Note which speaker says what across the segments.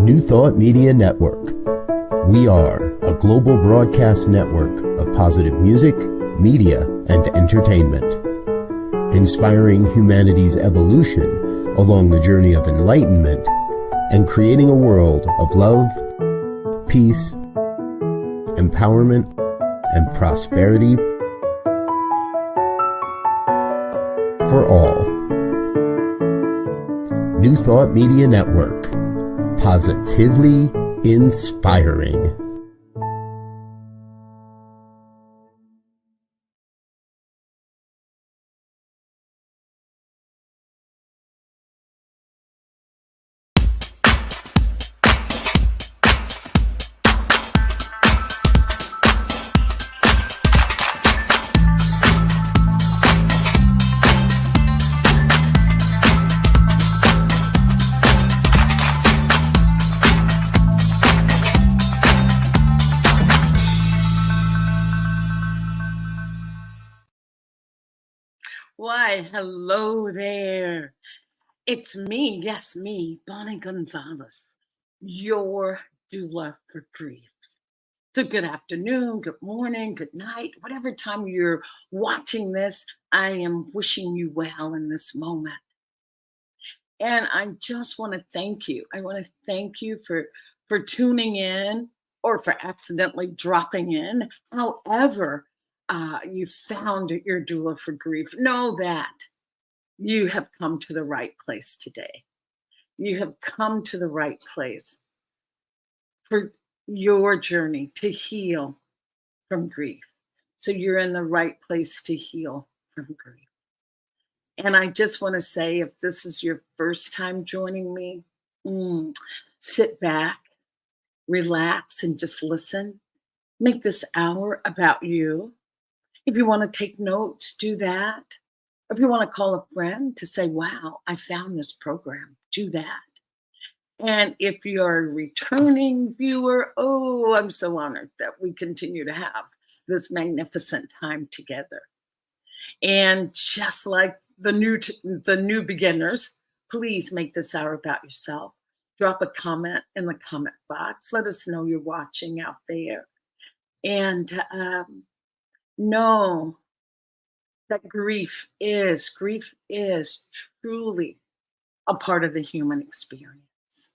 Speaker 1: New Thought Media Network. We are a global broadcast network of positive music, media, and entertainment, inspiring humanity's evolution along the journey of enlightenment and creating a world of love, peace, empowerment, and prosperity for all. New Thought Media Network. Positively inspiring.
Speaker 2: Why, hello there. It's me, yes, me, Bonnie Gonzalez, your doula for grief. So good afternoon, good morning, good night, whatever time you're watching this, I am wishing you well in this moment. And I just want to thank you. I want to thank you for tuning in or for accidentally dropping in. However, you found your doula for grief. Know that you have come to the right place today. You have come to the right place for your journey to heal from grief. So you're in the right place to heal from grief. And I just want to say, if this is your first time joining me, sit back, relax, and just listen. Make this hour about you. If you want to take notes, do that. If you want to call a friend to say, wow, I found this program, do that. And if you're a returning viewer, oh, I'm so honored that we continue to have this magnificent time together. And just like the new beginners, please make this hour about yourself. Drop a comment in the comment box. Let us know you're watching out there. And know that grief is truly a part of the human experience.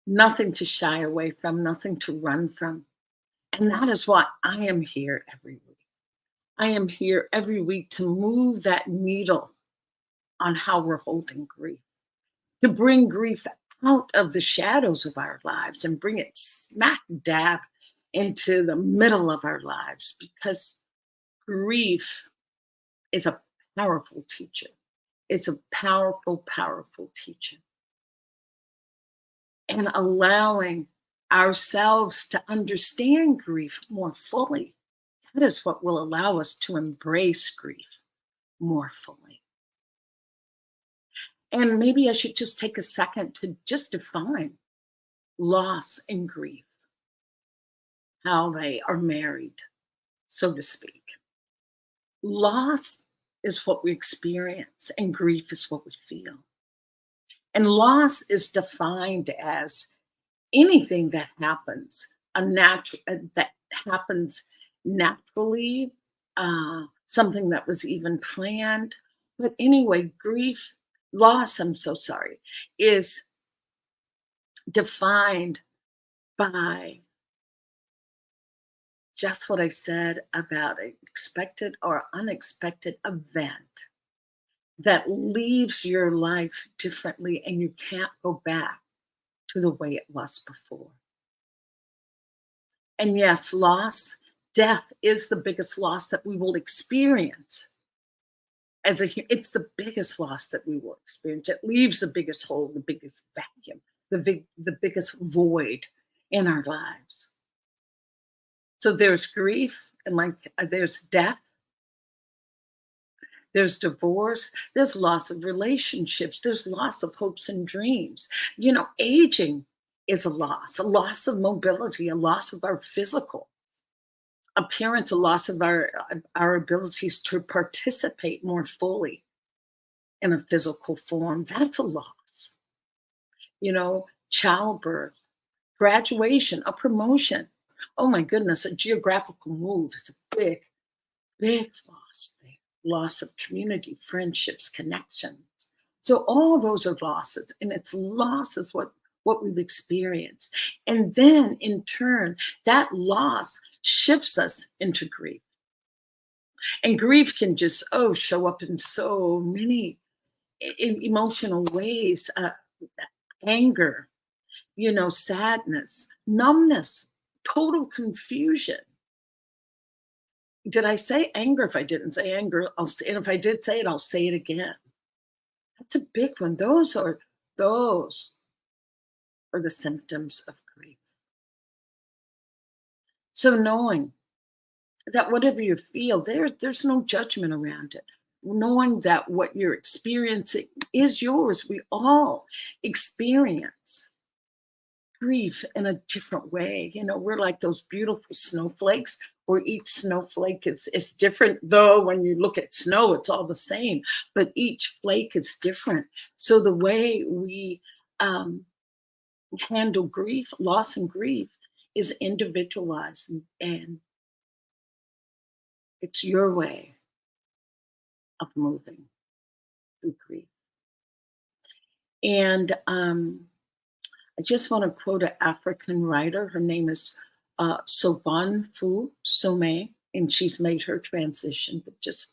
Speaker 2: Nothing to shy away from, nothing to run from. And that is why I am here every week. I am here every week to move that needle on how we're holding grief, to bring grief out of the shadows of our lives and bring it smack dab into the middle of our lives, because grief is a powerful teacher. It's a powerful, powerful teacher. And allowing ourselves to understand grief more fully, that is what will allow us to embrace grief more fully. And maybe I should just take a second to just define loss and grief, how they are married, so to speak. Loss is what we experience, and grief is what we feel. And loss is defined as anything that happens, that happens naturally, something that was even planned. But anyway, loss, is defined by just what I said about an expected or unexpected event that leaves your life differently, and you can't go back to the way it was before. And yes, death is the biggest loss that we will experience. It's the biggest loss that we will experience. It leaves the biggest hole, the biggest vacuum, the biggest void in our lives. So there's grief, and there's death, there's divorce, there's loss of relationships, there's loss of hopes and dreams. Aging is a loss of mobility, a loss of our physical appearance, a loss of our abilities to participate more fully in a physical form. That's a loss. childbirth, graduation, a promotion. Oh my goodness, a geographical move is a big, big loss there. Loss of community, friendships, connections. So all those are losses, and it's losses what we've experienced. And then in turn, that loss shifts us into grief. And grief can just, show up in so many emotional ways. Anger, sadness, numbness, total confusion. Did I say anger? If I didn't say anger, and if I did say it, I'll say it again. That's a big one. Those are the symptoms of grief. So knowing that whatever you feel, there's no judgment around it. Knowing that what you're experiencing is yours. We all experience grief in a different way. We're like those beautiful snowflakes, where each snowflake is different. Though when you look at snow, it's all the same, but each flake is different. So the way we handle grief, loss and grief, is individualized, and it's your way of moving through grief. And I just want to quote an African writer. Her name is Soban Fu Some, and she's made her transition. But just,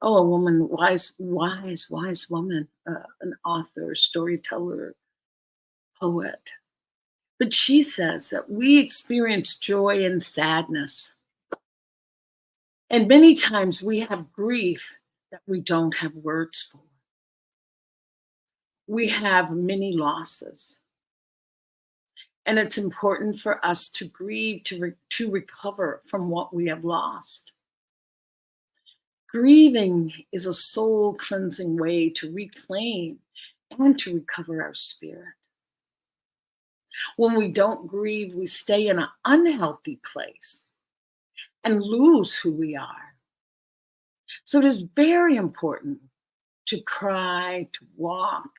Speaker 2: a woman, wise woman, an author, storyteller, poet. But she says that we experience joy and sadness. And many times we have grief that we don't have words for. We have many losses. And it's important for us to grieve, to recover from what we have lost. Grieving is a soul cleansing way to reclaim and to recover our spirit. When we don't grieve, we stay in an unhealthy place and lose who we are. So it is very important to cry, to walk,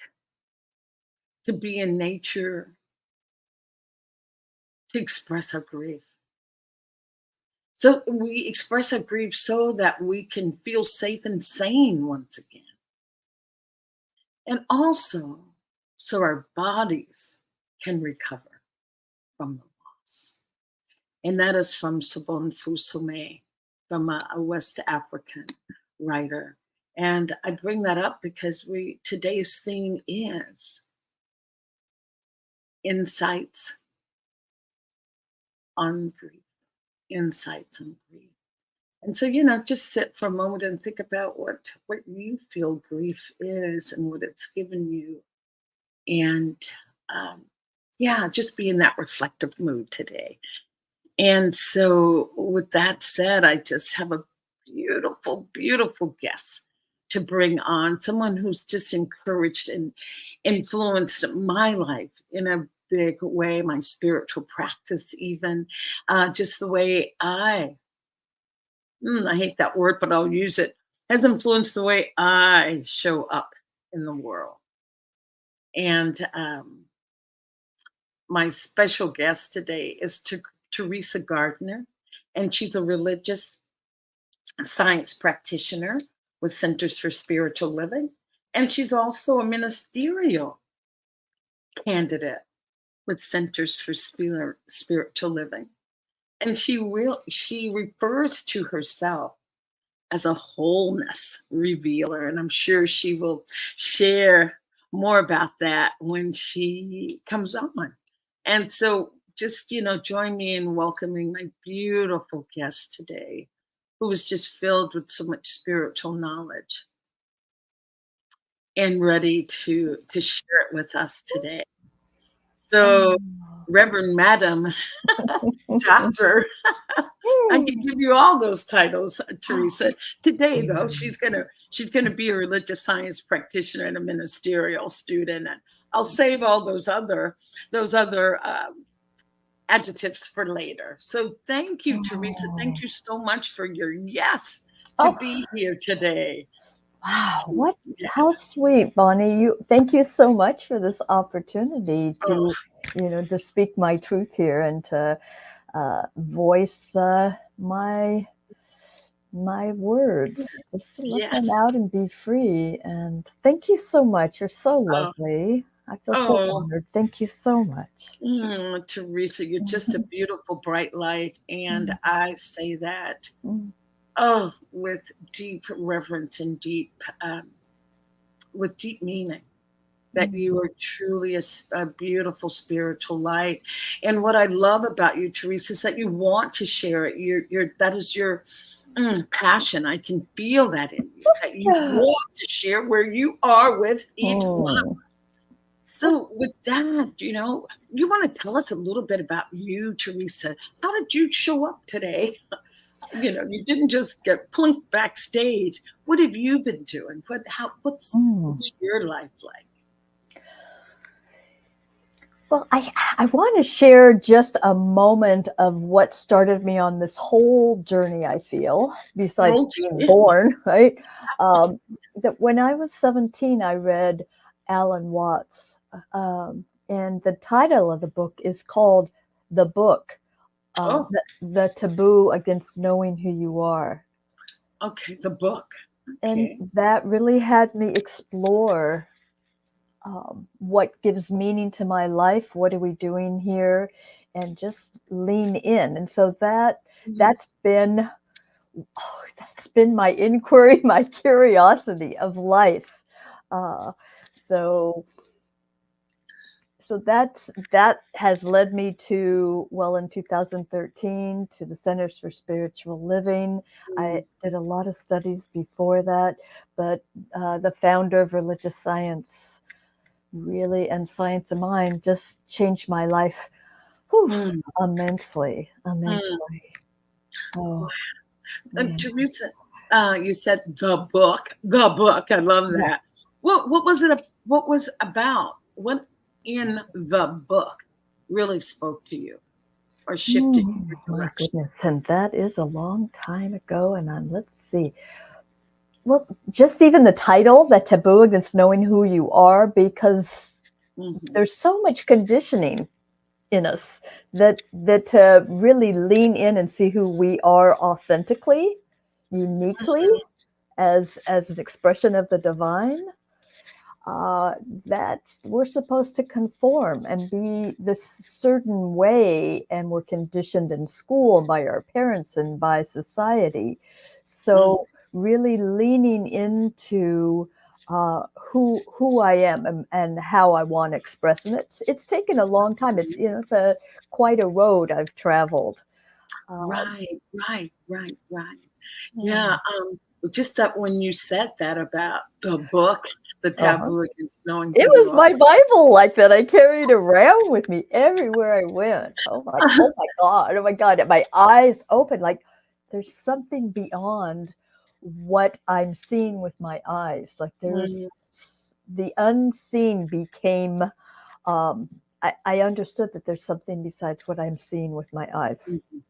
Speaker 2: to be in nature, to express our grief. So we express our grief so that we can feel safe and sane once again. And also so our bodies can recover from the loss. And that is from Sobon Fu Some, from a West African writer. And I bring that up because today's theme is insights on grief. Insights on grief. And so, just sit for a moment and think about what you feel grief is and what it's given you. And just be in that reflective mood today. And so with that said, I just have a beautiful, beautiful guest to bring on, someone who's just encouraged and influenced my life in a big way, my spiritual practice even, just the way I hate that word, but I'll use it, has influenced the way I show up in the world. And my special guest today is Teresa Gardiner, and she's a religious science practitioner with Centers for Spiritual Living, and she's also a ministerial candidate with Centers for Spiritual Living. And she refers to herself as a wholeness revealer, and I'm sure she will share more about that when she comes on. And so just, join me in welcoming my beautiful guest today, who is just filled with so much spiritual knowledge and ready to share it with us today. So, Reverend Madam, Doctor, I can give you all those titles, Teresa. Today, though, she's gonna be a religious science practitioner and a ministerial student, and I'll save all those other adjectives for later. So, thank you, Teresa. Thank you so much for your yes to be here today.
Speaker 3: Wow,
Speaker 2: So,
Speaker 3: how
Speaker 2: yes.
Speaker 3: sweet, Bonnie. Thank you so much for this opportunity
Speaker 2: Oh,
Speaker 3: to speak my truth here and to voice my words, just to let them
Speaker 2: yes.
Speaker 3: out and be free. And thank you so much. You're so
Speaker 2: Oh,
Speaker 3: lovely. I feel so
Speaker 2: oh,
Speaker 3: honored. Thank you so much.
Speaker 2: Teresa, you're just a
Speaker 3: Mhm.
Speaker 2: beautiful, bright light. And I say that,
Speaker 3: Mhm.
Speaker 2: with deep reverence and um, with deep meaning. That
Speaker 3: Mhm.
Speaker 2: you are truly a beautiful spiritual light. And what I love about you, Teresa, is that you want to share it. That is your passion. I can feel that in you, that you want to share where you are with each one of
Speaker 3: Mm.
Speaker 2: us. So with that, you want to tell us a little bit about you, Teresa. How did you show up today? You didn't just get plunked backstage. What have you been doing?
Speaker 3: Mm.
Speaker 2: What's your life like?
Speaker 3: Well, I want to share just a moment of what started me on this whole journey, I feel, besides being
Speaker 2: Okay.
Speaker 3: born, right? That when I was 17, I read Alan Watts, and the title of the book is called The Book,
Speaker 2: Oh,
Speaker 3: the Taboo Against Knowing Who You Are.
Speaker 2: okay. The book.
Speaker 3: And
Speaker 2: Okay.
Speaker 3: that really had me explore what gives meaning to my life, what are we doing here, and just lean in. And so
Speaker 2: Mhm.
Speaker 3: that's been that's been my inquiry, my curiosity of life. Uh, so that has led me to, well, in 2013, to the Centers for Spiritual Living. I
Speaker 2: Mm.
Speaker 3: did a lot of studies before that, but the founder of religious science really, and science of mind, just changed my life, whew,
Speaker 2: Mm.
Speaker 3: immensely,
Speaker 2: Mm.
Speaker 3: immensely. Oh, yeah.
Speaker 2: Teresa, you said the book. The book. I love
Speaker 3: Yeah.
Speaker 2: that. What was it? What was about? What in the book really spoke to you or shifted your
Speaker 3: My
Speaker 2: direction?
Speaker 3: goodness, and that is a long time ago. And let's see. Well, just even the title, that taboo against knowing who you are, because
Speaker 2: Hmm.
Speaker 3: there's so much conditioning in us that to really lean in and see who we are authentically, uniquely, as an expression of the divine, uh, that we're supposed to conform and be this certain way, and we're conditioned in school by our parents and by society.
Speaker 2: Mm.
Speaker 3: So really leaning into who I am, and how I want to express, and it's taken a long time. It's a quite a road I've traveled. Um,
Speaker 2: Right, right, right, right. Yeah,
Speaker 3: hmm.
Speaker 2: just that when you said that about the book, the
Speaker 3: Uh-huh.
Speaker 2: taboo against knowing who
Speaker 3: It
Speaker 2: you
Speaker 3: was
Speaker 2: are.
Speaker 3: my Bible, like, that I carried around with me everywhere I went. Oh my God, oh my God. And my eyes open, like there's something beyond what I'm seeing with my eyes. Like
Speaker 2: Mm,
Speaker 3: the unseen became, I understood that there's something besides what I'm seeing with my eyes.
Speaker 2: mhm,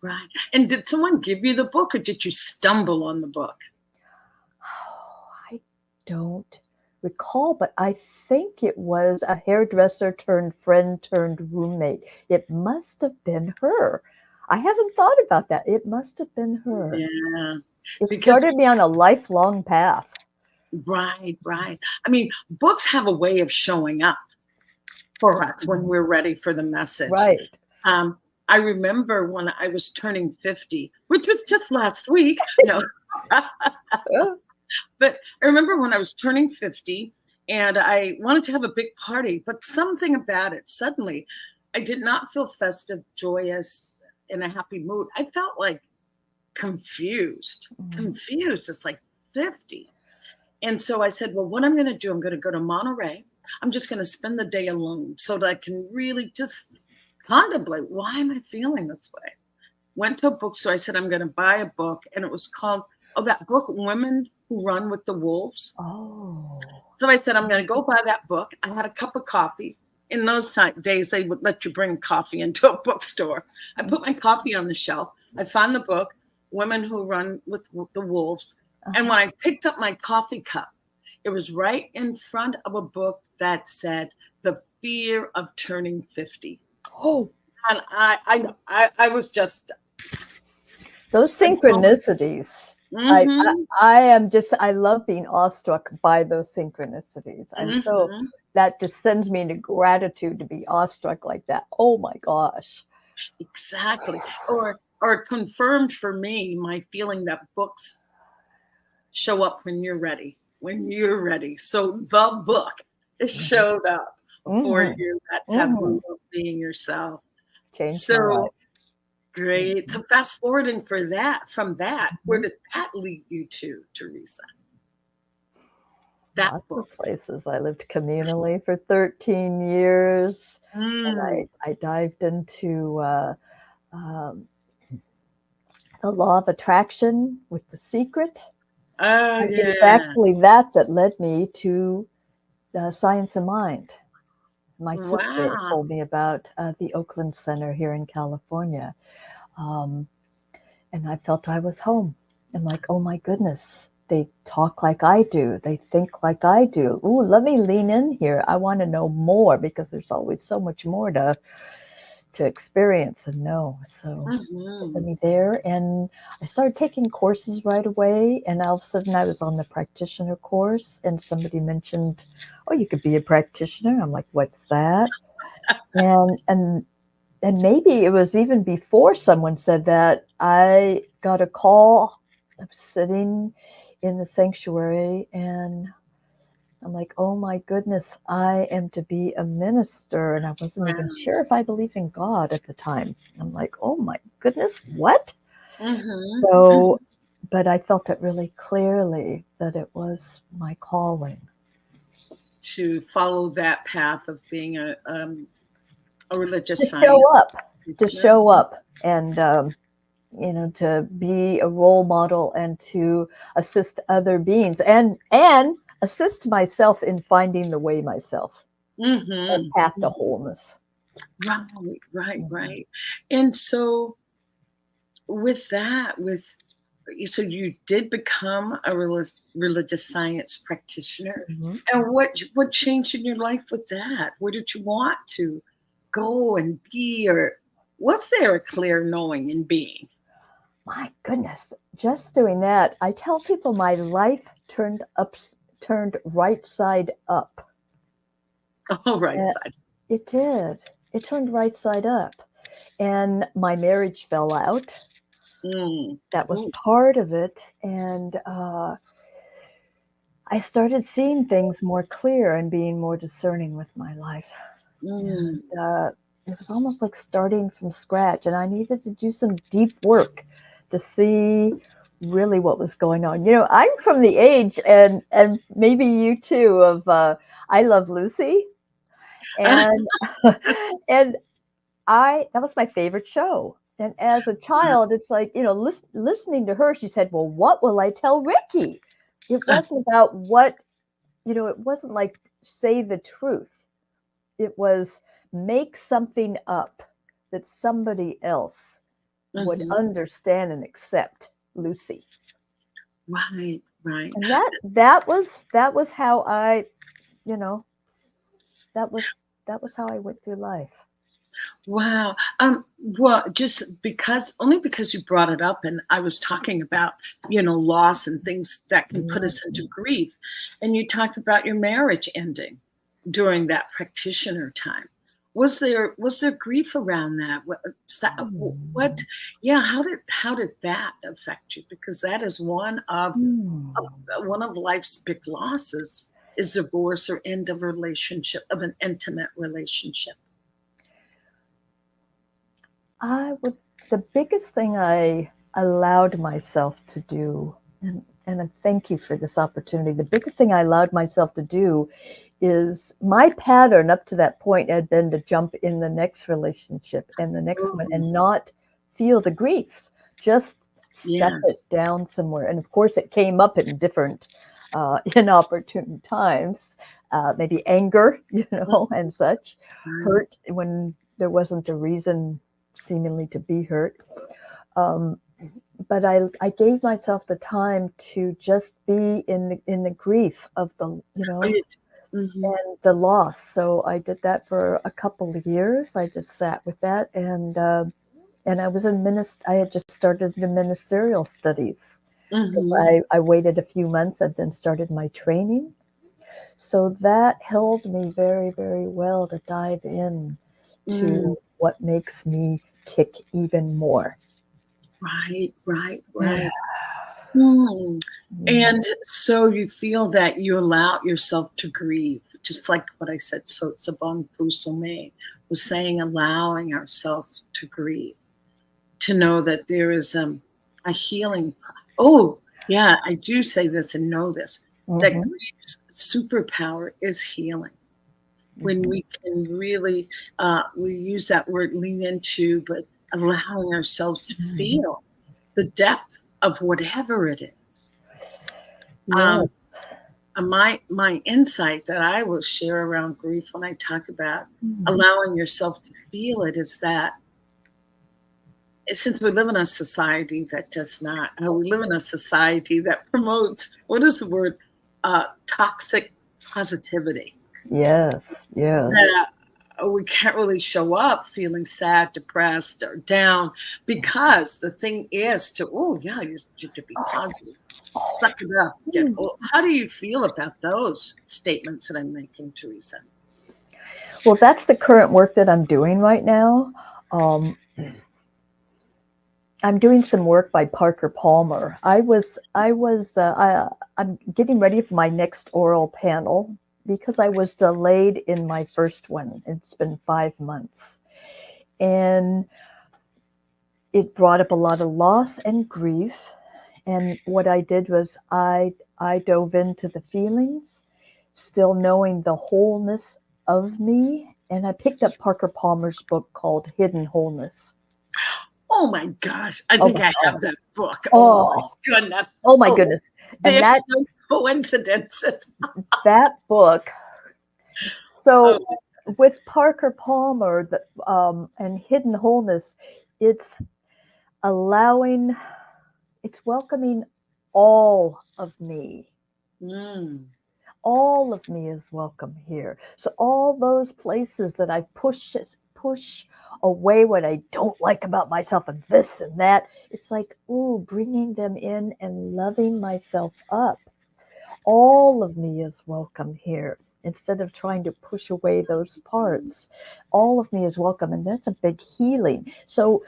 Speaker 2: right. And did someone give you the book or did you stumble on the book?
Speaker 3: Oh, I don't recall, but I think it was a hairdresser turned friend turned roommate. It must have been her. I haven't thought about that. It must have been her.
Speaker 2: Yeah,
Speaker 3: It
Speaker 2: because
Speaker 3: started me on a lifelong path.
Speaker 2: right, right. I mean, books have a way of showing up for us when
Speaker 3: Mhm.
Speaker 2: we're ready for the message.
Speaker 3: Right.
Speaker 2: Um, I remember when I was turning 50, which was just last week. No.
Speaker 3: Uh,
Speaker 2: But I remember when I was turning 50 and I wanted to have a big party, but something about it, suddenly, I did not feel festive, joyous, in a happy mood. I felt like confused,
Speaker 3: mm,
Speaker 2: confused. It's like 50. And so I said, well, what I'm going to do, I'm going to go to Monterey. I'm just going to spend the day alone so that I can really just contemplate, why am I feeling this way? Went to a bookstore. I said, I'm going to buy a book. And it was called, that book, Women Who Run with the Wolves.
Speaker 3: oh.
Speaker 2: So I said, I'm going to go buy that book. I had a cup of coffee. In those days, they would let you bring coffee into a bookstore. I put my coffee on the shelf. I found the book, Women Who Run with the Wolves. And when I picked up my coffee cup, it was right in front of a book that said The Fear of Turning 50.
Speaker 3: Oh,
Speaker 2: And I know, I was just,
Speaker 3: those synchronicities. I, I
Speaker 2: mm-hmm,
Speaker 3: I am just, I love being awestruck by those synchronicities. And so
Speaker 2: mm-hmm,
Speaker 3: that just sends me into gratitude to be awestruck like that. Oh my gosh.
Speaker 2: exactly. Or confirmed for me my feeling that books show up when you're ready. So the book showed up for
Speaker 3: Mm-hmm.
Speaker 2: you, that
Speaker 3: Mm-hmm.
Speaker 2: taboo of being yourself.
Speaker 3: Changed my
Speaker 2: So
Speaker 3: life.
Speaker 2: great.
Speaker 3: Mhm.
Speaker 2: So fast forwarding from that, where
Speaker 3: Mhm.
Speaker 2: did that lead you to, Teresa? That
Speaker 3: Lots of
Speaker 2: book.
Speaker 3: places. I lived communally for 13 years, and
Speaker 2: Mm.
Speaker 3: I dived into um, the law of attraction with The Secret.
Speaker 2: Oh
Speaker 3: And it was
Speaker 2: yeah.
Speaker 3: actually that led me to Science of Mind. My sister
Speaker 2: Wow.
Speaker 3: told me about the Oakland Center here in California, um, and I felt I was home. I'm like, oh my goodness, they talk like I do, they think like I do. Ooh, let me lean in here. I want to know more because there's always so much more to experience and know. So took
Speaker 2: Mm-hmm.
Speaker 3: me there, and I started taking courses right away. And all of a sudden, I was on the practitioner course, and somebody mentioned, "Oh, you could be a practitioner." I'm like, "What's that?" And and maybe it was even before someone said that, I got a call. I was sitting in the sanctuary, and I'm like, oh my goodness, I am to be a minister. And I wasn't even
Speaker 2: Wow.
Speaker 3: sure if I believed in God at the time. I'm like, oh my goodness, what?
Speaker 2: Mm-hmm.
Speaker 3: So, but I felt it really clearly that it was my calling.
Speaker 2: To follow that path of being a
Speaker 3: To
Speaker 2: religious
Speaker 3: show
Speaker 2: science
Speaker 3: up, to
Speaker 2: practitioner.
Speaker 3: show up and, to be a role model and to assist other beings and assist myself in finding the way myself and path
Speaker 2: Mm-hmm.
Speaker 3: to wholeness.
Speaker 2: Right, right,
Speaker 3: Mhm.
Speaker 2: right. And so with that, with so you did become a religious science practitioner.
Speaker 3: Mhm.
Speaker 2: And what changed in your life with that? Where did you want to go and be, or was there a clear knowing in being?
Speaker 3: My goodness, just doing that, I tell people my life turned right side up.
Speaker 2: Oh, right
Speaker 3: Uh,
Speaker 2: side.
Speaker 3: it did. It turned right side up. And my marriage fell out.
Speaker 2: Mm.
Speaker 3: That was
Speaker 2: Ooh.
Speaker 3: part of it. And I started seeing things more clear and being more discerning with my life.
Speaker 2: Mm.
Speaker 3: And it was almost like starting from scratch. And I needed to do some deep work to see really what was going on. I'm from the age, and maybe you too, of I Love Lucy. And and I that was my favorite show. And as a child, it's like, listening to her, she said, well, what will I tell Ricky? It wasn't about it wasn't like say the truth. It was make something up that somebody else would
Speaker 2: Mhm.
Speaker 3: understand and accept Lucy.
Speaker 2: Right, right.
Speaker 3: And that was how I, you know, that was that was how I went through life.
Speaker 2: Wow. Well, just only because you brought it up, and I was talking about, loss and things that can put us into
Speaker 3: Mhm.
Speaker 2: grief. And you talked about your marriage ending during that practitioner time. Was there grief around that? What
Speaker 3: Mm.
Speaker 2: yeah, how did that affect you? Because that is
Speaker 3: Mm.
Speaker 2: one of life's big losses, is divorce or end of relationship, of an intimate relationship.
Speaker 3: The biggest thing I allowed myself to do, and I thank you for this opportunity. The biggest thing I allowed myself to do is my pattern up to that point had been to jump in the next relationship and the next one
Speaker 2: Oh,
Speaker 3: and not feel the grief, just stuff it
Speaker 2: yes.
Speaker 3: down somewhere. And of course, it came up in different, inopportune times, maybe anger, and such,
Speaker 2: Right.
Speaker 3: hurt when there wasn't a reason seemingly to be hurt. Um, but I gave myself the time to just be in the grief of the,
Speaker 2: Oh, you mhm.
Speaker 3: and the loss. So I did that for a couple of years. I just sat with that, and I was I had just started the ministerial studies.
Speaker 2: Mhm.
Speaker 3: I waited a few months and then started my training. So that held me very, very well to dive in
Speaker 2: Mm.
Speaker 3: to what makes me tick even more.
Speaker 2: Right, right,
Speaker 3: Yeah.
Speaker 2: right. Mm.
Speaker 3: Mm.
Speaker 2: And so you feel that you allow yourself to grieve, just like what I said. So Saban Fusome was saying, allowing ourselves to grieve, to know that there is a healing. Oh, yeah, I do say this and know this, that
Speaker 3: Mhm.
Speaker 2: grief's superpower is healing. When
Speaker 3: Mhm.
Speaker 2: we can really, we use that word lean into, but allowing ourselves to
Speaker 3: Mhm.
Speaker 2: feel the depth of whatever it is.
Speaker 3: Yeah.
Speaker 2: Um, my insight that I will share around grief when I talk about
Speaker 3: Mhm.
Speaker 2: allowing yourself to feel it is that since we live in a society that does not, we live in a society that promotes, what is the word? Toxic positivity.
Speaker 3: Yes. Yes.
Speaker 2: That we can't really show up feeling sad, depressed, or down because the thing is to, oh, yeah, you to be positive. Suck it up.
Speaker 3: Mm.
Speaker 2: How do you feel about those statements that I'm making, Teresa?
Speaker 3: Well, that's the current work that I'm doing right now. Um, I'm doing some work by Parker Palmer. I'm getting ready for my next oral panel because I was delayed in my first one. It's been 5 months. And it brought up a lot of loss and grief. And what I did was I dove into the feelings, still knowing the wholeness of me. And I picked up Parker Palmer's book called Hidden Wholeness.
Speaker 2: Oh my gosh, I
Speaker 3: Oh
Speaker 2: think
Speaker 3: my
Speaker 2: I
Speaker 3: God.
Speaker 2: have that book. Oh my
Speaker 3: Oh,
Speaker 2: goodness.
Speaker 3: oh my
Speaker 2: Oh,
Speaker 3: goodness. And
Speaker 2: there's no coincidences.
Speaker 3: that book.
Speaker 2: Oh
Speaker 3: So
Speaker 2: my gosh.
Speaker 3: with Parker Palmer, and Hidden Wholeness, it's allowing, it's welcoming all of me.
Speaker 2: Mm,
Speaker 3: All of me is welcome here. So all those places that I push away what I don't like about myself and this and that, it's like, ooh, bringing them in and loving myself up. All of me is welcome here. Instead of trying to push away those parts, all of me is welcome, and that's a big healing. So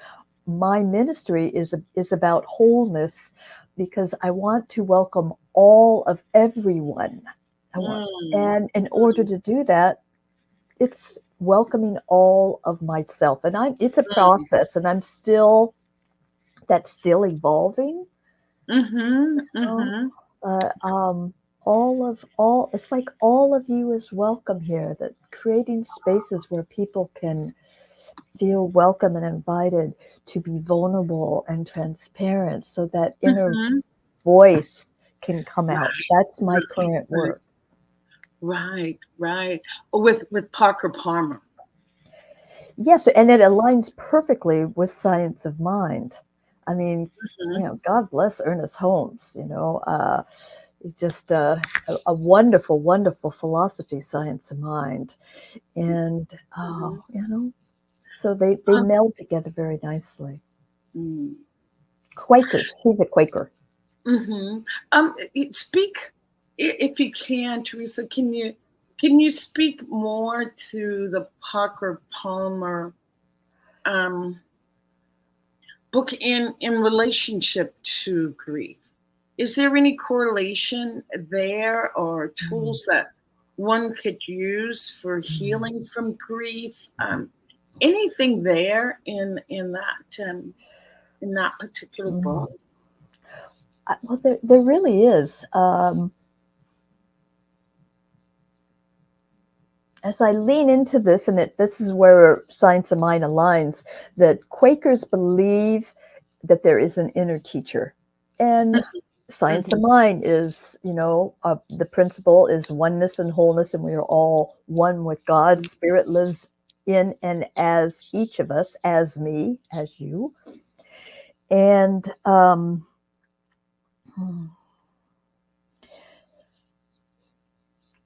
Speaker 3: my ministry is about wholeness because I want to welcome all of everyone. I want,
Speaker 2: mm,
Speaker 3: and in order to do that, it's welcoming all of myself, and it's a
Speaker 2: mm,
Speaker 3: process, and that's still evolving.
Speaker 2: mm-hmm,
Speaker 3: know?
Speaker 2: mm-hmm.
Speaker 3: All it's like all of you is welcome here. That creating spaces where people can feel welcome and invited to be vulnerable and transparent, so that inner
Speaker 2: Mhm.
Speaker 3: voice can come
Speaker 2: Right,
Speaker 3: out. That's my
Speaker 2: right,
Speaker 3: current
Speaker 2: right,
Speaker 3: work.
Speaker 2: right, right. With Parker Palmer.
Speaker 3: Yes, and it aligns perfectly with science of mind. I mean,
Speaker 2: Mhm,
Speaker 3: God bless Ernest Holmes. It's just a wonderful, wonderful philosophy, science of mind, and
Speaker 2: mhm.
Speaker 3: so they
Speaker 2: Um,
Speaker 3: meld together very nicely.
Speaker 2: mm,
Speaker 3: Quakers. He's a Quaker.
Speaker 2: mhm. Speak if you can, Teresa. Can you speak more to the Parker Palmer um, book in relationship to grief? Is there any correlation there or
Speaker 3: Mm.
Speaker 2: tools that one could use for healing from grief? Anything there in that particular
Speaker 3: Mm.
Speaker 2: book?
Speaker 3: Well, there really is. As I lean into this, and this is where science of mind aligns, that Quakers believe that there is an inner teacher. And science of
Speaker 2: Mhm,
Speaker 3: mind is, the principle is oneness and wholeness, and we are all one with God.
Speaker 2: mhm,
Speaker 3: Spirit lives in and as each of us, as me, as you. And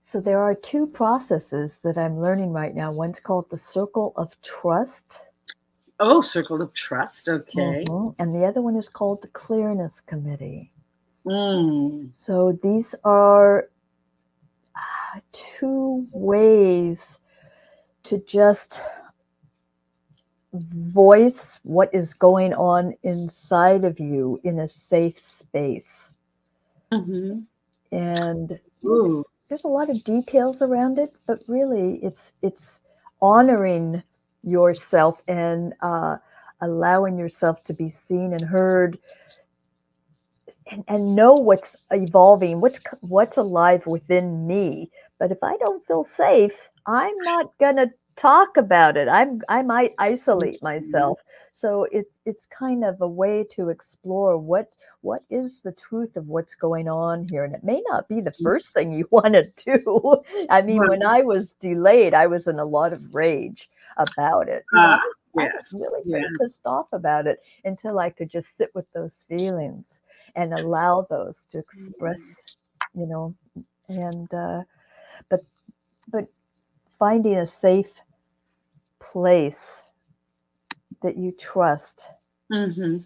Speaker 3: so there are two processes that I'm learning right now. One's called the Circle of Trust.
Speaker 2: Oh, Circle of Trust. Okay.
Speaker 3: And the other one is called the Clearness Committee.
Speaker 2: Mm.
Speaker 3: So these are two ways to just voice what is going on inside of you in a safe space.
Speaker 2: Mm-hmm.
Speaker 3: And
Speaker 2: Ooh.
Speaker 3: there's a lot of details around it, but really it's honoring yourself and allowing yourself to be seen and heard, and know what's evolving, what's alive within me. But if I don't feel safe, I'm not gonna talk about it. I might isolate myself. So it's kind of a way to explore what is the truth of what's going on here. And it may not be the first thing you want to do. I mean, when I was delayed, I was in a lot of rage about it. I was really pretty pissed off about it until I could just sit with those feelings and allow those to express, and but finding a safe place that you trust,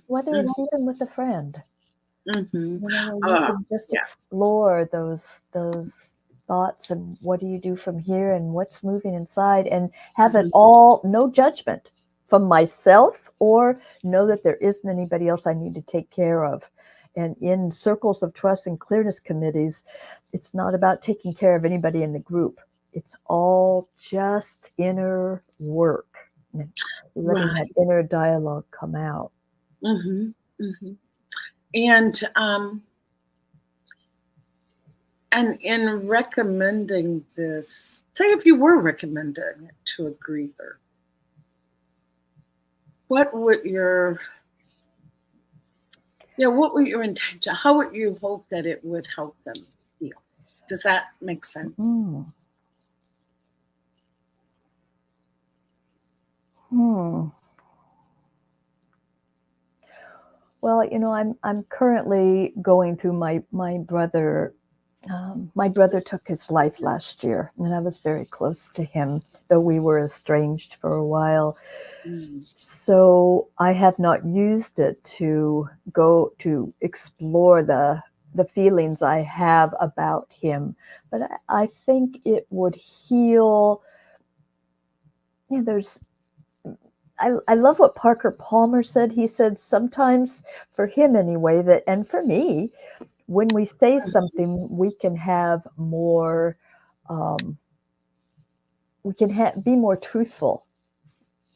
Speaker 3: whether it's even with a friend, where you can just explore those thoughts and what do you do from here and what's moving inside, and have it all, no judgment from myself, or know that there isn't anybody else I need to take care of. And in circles of trust and clearness committees, it's not about taking care of anybody in the group. It's all just inner work, and letting that inner dialogue come out.
Speaker 2: And in recommending this, say if you were recommending it to a griever, what would your intention? How would you hope that it would help them heal? Does that make sense?
Speaker 3: Well, I'm currently going through my brother. My brother took his life last year, and I was very close to him, though we were estranged for a while. So I have not used it to go to explore the feelings I have about him. But I think it would heal. I love what Parker Palmer said. He said sometimes, for him anyway, and for me, when we say something, we can have more, we can be more truthful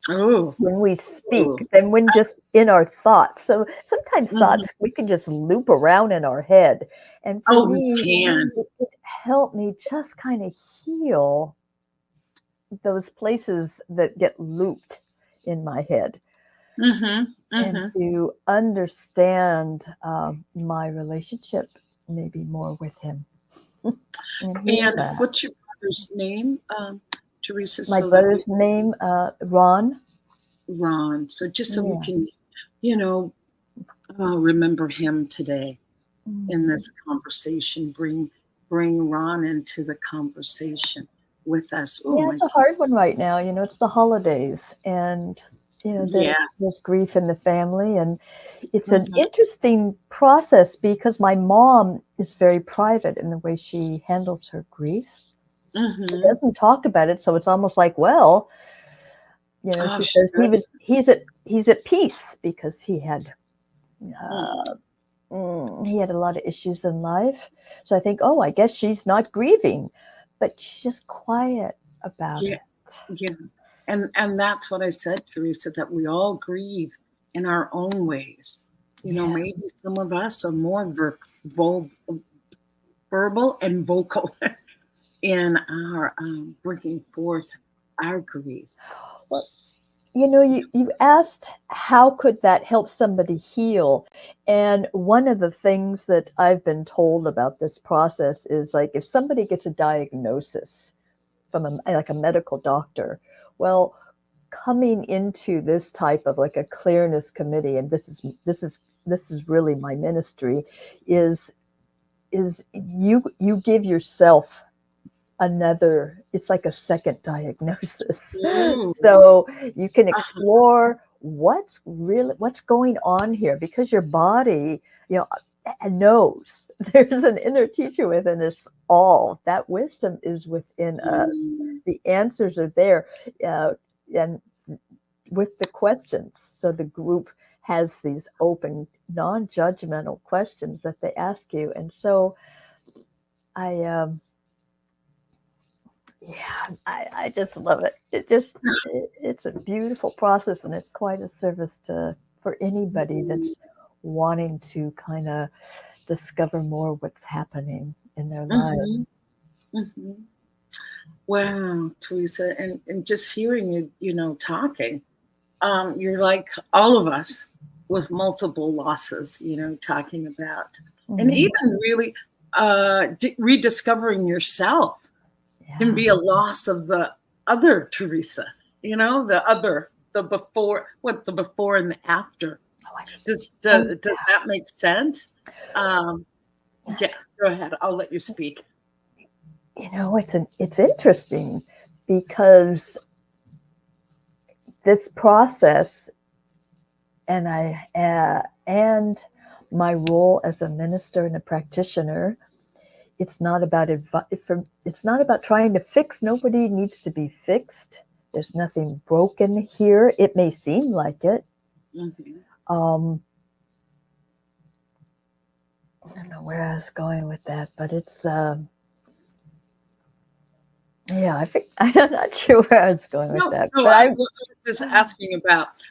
Speaker 3: when we speak than when just in our thoughts. So sometimes thoughts, we can just loop around in our head. And for me, it helped me just kind of heal those places that get looped in my head. And to understand my relationship maybe more with him.
Speaker 2: And what's your brother's name, Teresa?
Speaker 3: My brother's name, Ron.
Speaker 2: Ron. So just so we can, remember him today in this conversation. Bring Ron into the conversation with us.
Speaker 3: It's a hard one right now. It's the holidays, and there's grief in the family, and it's an interesting process because my mom is very private in the way she handles her grief. She doesn't talk about it, so it's almost like, well, she says he's at peace because he had a lot of issues in life. So I think, I guess she's not grieving, but she's just quiet about it.
Speaker 2: Yeah. And that's what I said, Teresa, that we all grieve in our own ways. Maybe some of us are more verbal and vocal in our bringing forth our grief.
Speaker 3: Well, you asked how could that help somebody heal, and one of the things that I've been told about this process is, like, if somebody gets a diagnosis from a medical doctor, well, coming into this type of like a clearness committee, and this is really my ministry, is you give yourself another, it's like a second diagnosis.
Speaker 2: Ooh.
Speaker 3: So you can
Speaker 2: Uh-huh.
Speaker 3: explore what's going on here, because your body, knows. There's an inner teacher within us all. That wisdom is within us. The answers are there, and with the questions. So the group has these open, non-judgmental questions that they ask you, and so I I just love it. It's a beautiful process, and it's quite a service for anybody that's wanting to kind of discover more what's happening in their lives.
Speaker 2: Mm-hmm. Wow, Teresa, and just hearing you, talking, you're like all of us with multiple losses, talking about, and even really rediscovering yourself can be a loss of the other Teresa, the before and the after. Does that make sense? Yes, go ahead. I'll let you speak.
Speaker 3: It's interesting because this process, and and my role as a minister and a practitioner, it's not about it's not about trying to fix. Nobody needs to be fixed. There's nothing broken here. It may seem like it. I don't know where I was going with that, but it's I think I'm not sure where I was going with that.
Speaker 2: No,
Speaker 3: But
Speaker 2: I was just asking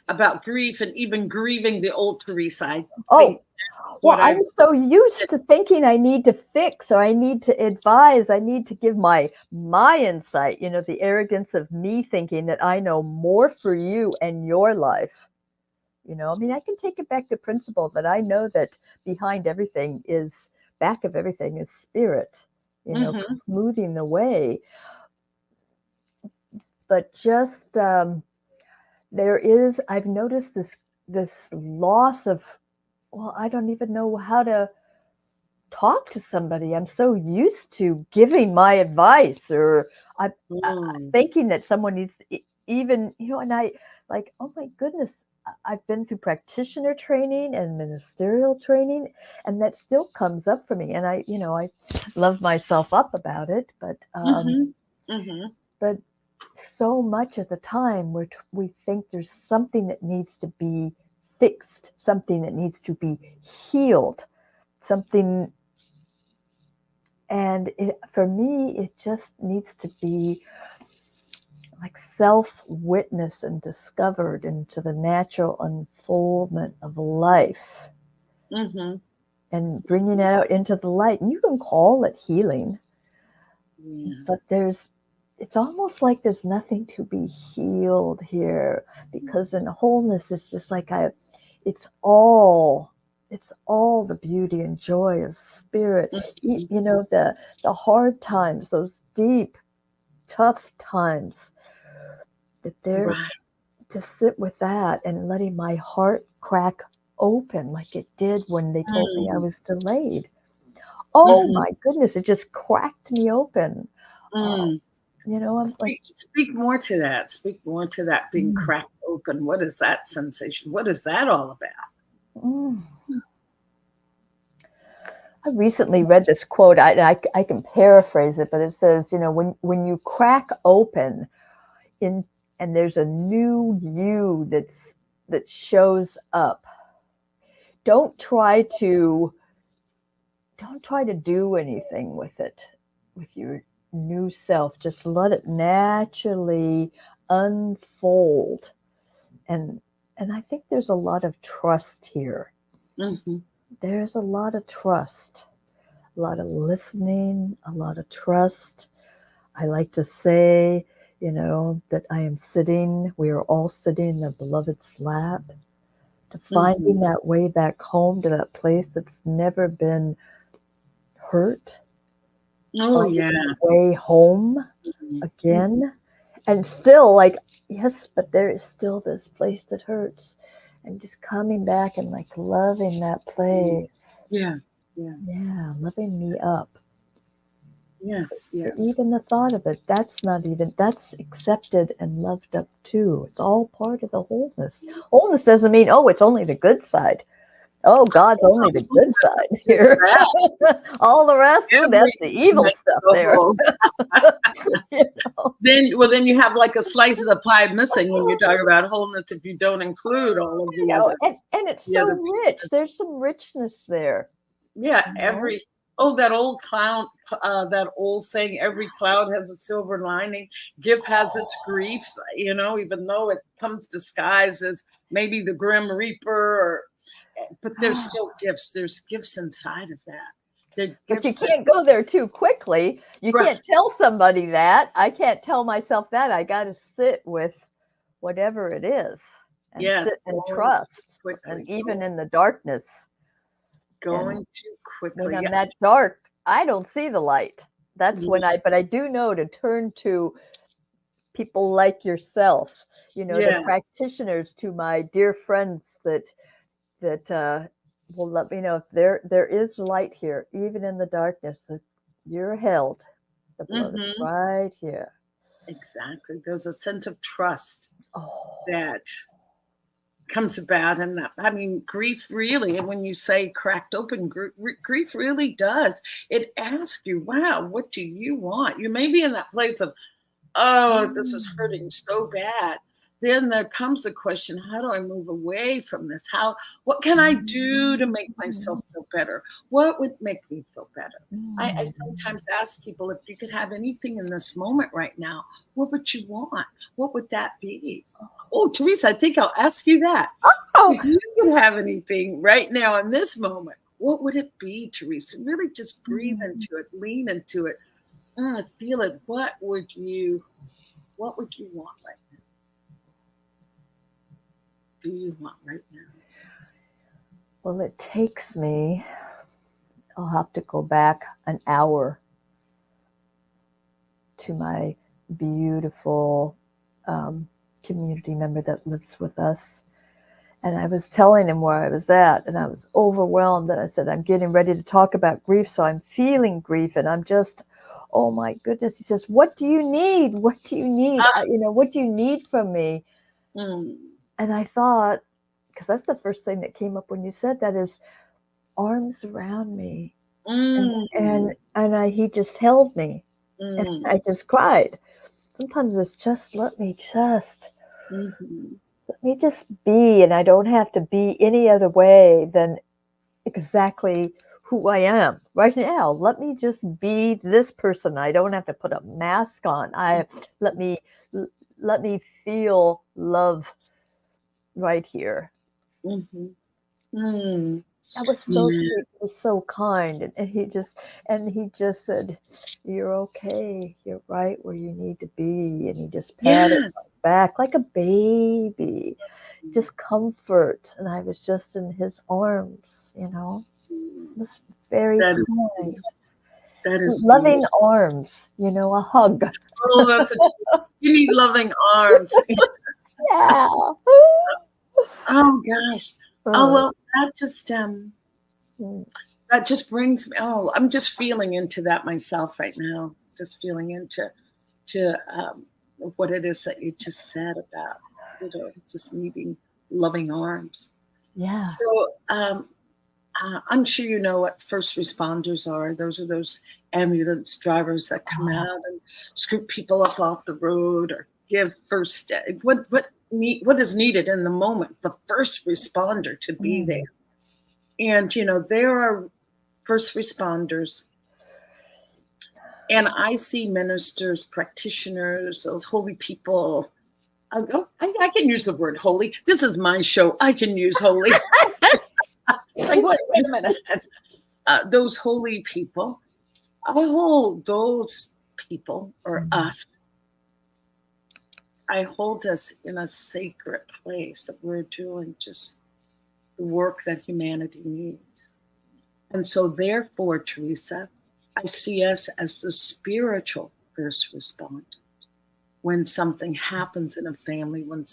Speaker 2: about grief and even grieving the old Teresa.
Speaker 3: I'm so used to thinking I need to fix, or I need to advise, I need to give my insight, the arrogance of me thinking that I know more for you and your life. I can take it back to principle that I know that behind everything back of everything is spirit, smoothing the way. But just I've noticed this loss of, well, I don't even know how to talk to somebody. I'm so used to giving my advice, or I'm thinking that someone needs to, even, and I like, oh my goodness, I've been through practitioner training and ministerial training, and that still comes up for me. And I love myself up about it, but but so much of the time we think there's something that needs to be fixed, something that needs to be healed, something. And for me, it just needs to be like self-witnessed and discovered into the natural unfoldment of life, and bringing it out into the light. And you can call it healing, but it's almost like there's nothing to be healed here, because in wholeness, it's just like it's all the beauty and joy of spirit. The hard times, those deep, tough times, that there's to sit with that and letting my heart crack open like it did when they told me I was delayed. Oh my goodness, it just cracked me open. I'm
Speaker 2: Speak more to that. Speak more to that being cracked open. What is that sensation? What is that all about?
Speaker 3: I recently read this quote. I can paraphrase it, but it says, when you crack open and there's a new you that shows up, don't try to do anything with it, with your new self. Just let it naturally unfold. And I think there's a lot of trust here. There's a lot of trust, a lot of listening, a lot of trust. I like to say, that we are all sitting in the beloved's lap, to finding that way back home, to that place that's never been hurt. Way home again. and still like, yes, but there is still this place that hurts, and just coming back and like loving that place.
Speaker 2: Yeah.
Speaker 3: Yeah, loving me up.
Speaker 2: Yes.
Speaker 3: Even the thought of it, that's accepted and loved up too. It's all part of the wholeness. Wholeness doesn't mean, oh, it's only the good side. Oh, God's only the good side here. All the rest, that's the evil stuff there.
Speaker 2: You know? Then you have like a slice of the pie missing when you talk about wholeness if you don't include all of the other.
Speaker 3: And it's so rich. There's some richness there.
Speaker 2: Yeah, that old that old saying, every cloud has a silver lining. Gift has its griefs, you know, even though it comes disguised as maybe the Grim Reaper, but there's still gifts. There's gifts inside of that.
Speaker 3: But you can't go there too quickly. You can't tell somebody that. I can't tell myself that. I got to sit with whatever it is and sit and trust. And even in the darkness.
Speaker 2: Going too quickly.
Speaker 3: When I'm that dark, I don't see the light. That's when but I do know to turn to people like yourself, you know, the practitioners, to my dear friends that will let me know if there is light here, even in the darkness, that you're held. The blood is right here.
Speaker 2: Exactly. There's a sense of trust that comes about, and I mean, grief really, and when you say cracked open, grief really does. It asks you, wow, what do you want? You may be in that place of, oh, this is hurting so bad. Then there comes the question, how do I move away from this? What can I do to make myself feel better? What would make me feel better? I sometimes ask people, if you could have anything in this moment right now, what would you want? What would that be? Oh, Teresa, I think I'll ask you that. If you could have anything right now in this moment, what would it be, Teresa? Really just breathe into it, lean into it, feel it. What would you want right now? Do you want right now?
Speaker 3: Well, it takes me, I'll have to go back an hour to my beautiful community member that lives with us. And I was telling him where I was at, and I was overwhelmed. And I said, I'm getting ready to talk about grief. So I'm feeling grief, and I'm just, oh my goodness. He says, what do you need? What do you need? What do you need from me? And I thought, because that's the first thing that came up when you said that, is arms around me. And he just held me. And I just cried. Sometimes it's just, let me just be, and I don't have to be any other way than exactly who I am right now. Let me just be this person. I don't have to put a mask on. Let me feel love right here. That was so sweet. It was so kind, and he just said, "You're okay. You're right where you need to be." And he just patted my back like a baby, just comfort. And I was just in his arms. You know, it was very kind.
Speaker 2: That is
Speaker 3: loving arms. You know, a hug.
Speaker 2: Oh, that's you need loving arms.
Speaker 3: Yeah.
Speaker 2: Oh gosh. Oh well, that just brings me. Oh, I'm just feeling into that myself right now. Just feeling into what it is that you just said about, just needing loving arms.
Speaker 3: Yeah.
Speaker 2: So I'm sure you know what first responders are. Those are those ambulance drivers that come out and scoop people up off the road or give first aid. What is needed in the moment? The first responder to be there. And there are first responders, and I see ministers, practitioners, those holy people. I can use the word holy. This is my show. I can use holy. It's like, wait a minute. Those holy people. I hold those people, or us. I hold us in a sacred place that we're doing just the work that humanity needs. And so therefore, Teresa, I see us as the spiritual first responders. when something happens in a family, when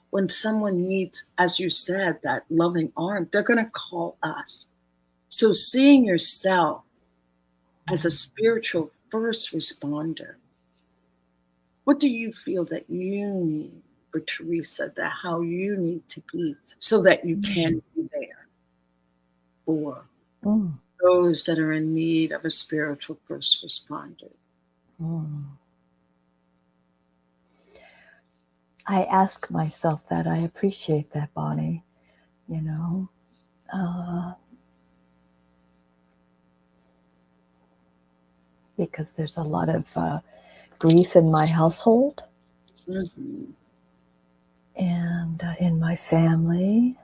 Speaker 2: when someone needs, as you said, that loving arm, they're going to call us. So seeing yourself as a spiritual first responder, what do you feel that you need for Teresa, that how you need to be so that you can be there for those that are in need of a spiritual first responder?
Speaker 3: I ask myself that. I appreciate that, Bonnie. You know, because there's a lot of grief in my household and in my family.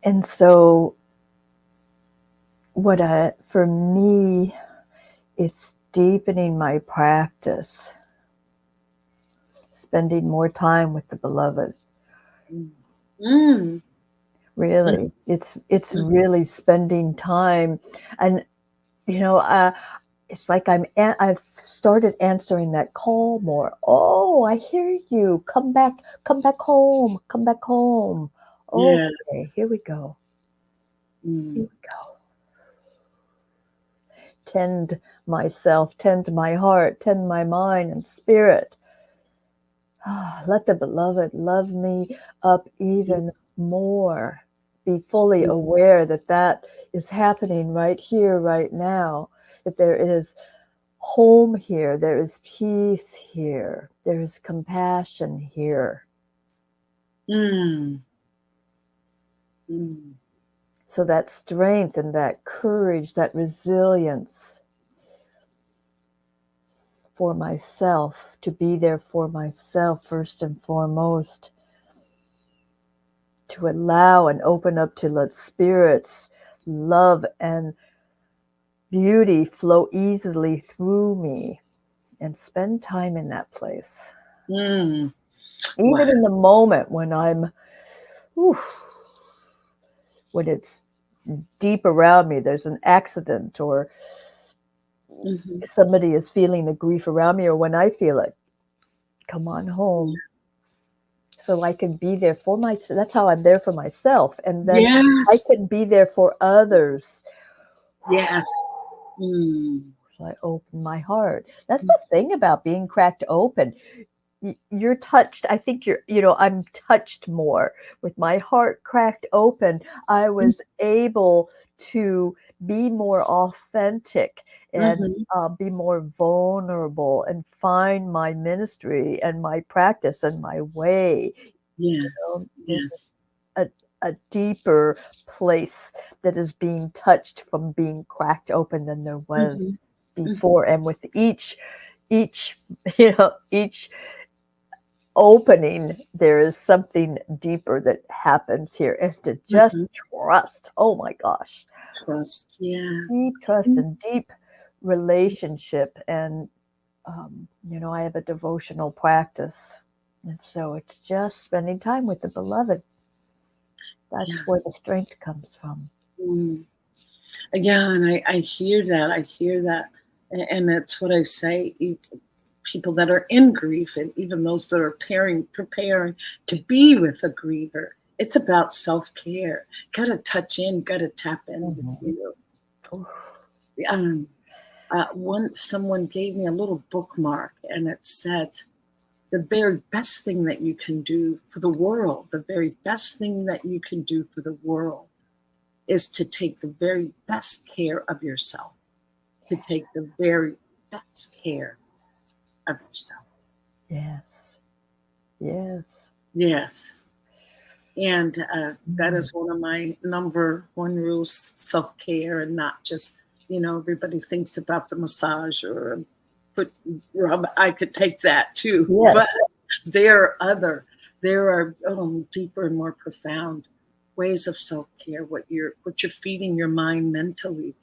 Speaker 3: And so for me, it's deepening my practice, spending more time with the beloved. Really, it's really spending time, and it's like I've started answering that call more. Oh, I hear you. Come back home. Come back home.
Speaker 2: Yes.
Speaker 3: Okay, here we go. Here we go. Tend myself, tend my heart, tend my mind and spirit. Let the beloved love me up even more. Be fully aware that is happening right here, right now. That there is home here, there is peace here, there is compassion here. So that strength and that courage, that resilience for myself, to be there for myself first and foremost, to allow and open up to let spirit's love and beauty flow easily through me, and spend time in that place. Even in the moment when when it's deep around me, there's an accident or somebody is feeling the grief around me, or when I feel it, come on home. So I can be there for myself. That's how I'm there for myself. And then I can be there for others.
Speaker 2: Yes.
Speaker 3: So I open my heart. That's the thing about being cracked open. You're touched. I think I'm touched more with my heart cracked open. I was able to be more authentic and be more vulnerable and find my ministry and my practice and my way. There's a deeper place that is being touched from being cracked open than there was before. And with each opening, there is something deeper that happens here. And to just trust. Oh my gosh.
Speaker 2: Trust. Yeah.
Speaker 3: Deep trust and deep relationship. And, I have a devotional practice. And so it's just spending time with the beloved. That's where the strength comes from.
Speaker 2: Yeah, and I hear that. I hear that. And that's what I say. People that are in grief, and even those that are preparing to be with a griever, it's about self-care. Got to touch in, got to tap in with you. Once someone gave me a little bookmark, and it said, the very best thing that you can do for the world, the very best thing that you can do for the world is to take the very best care of yourself, to take the very best care of yourself.
Speaker 3: Yes. Yes.
Speaker 2: Yes. And that is one of my number one rules, self-care, and not just, everybody thinks about the massage or foot rub. I could take that too.
Speaker 3: Yes.
Speaker 2: But there are deeper and more profound ways of self-care, what you're feeding your mind mentally.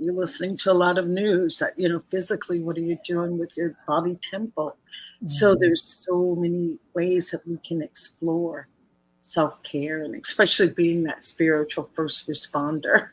Speaker 2: You're listening to a lot of news that, physically, what are you doing with your body temple? So there's so many ways that we can explore self-care, and especially being that spiritual first responder.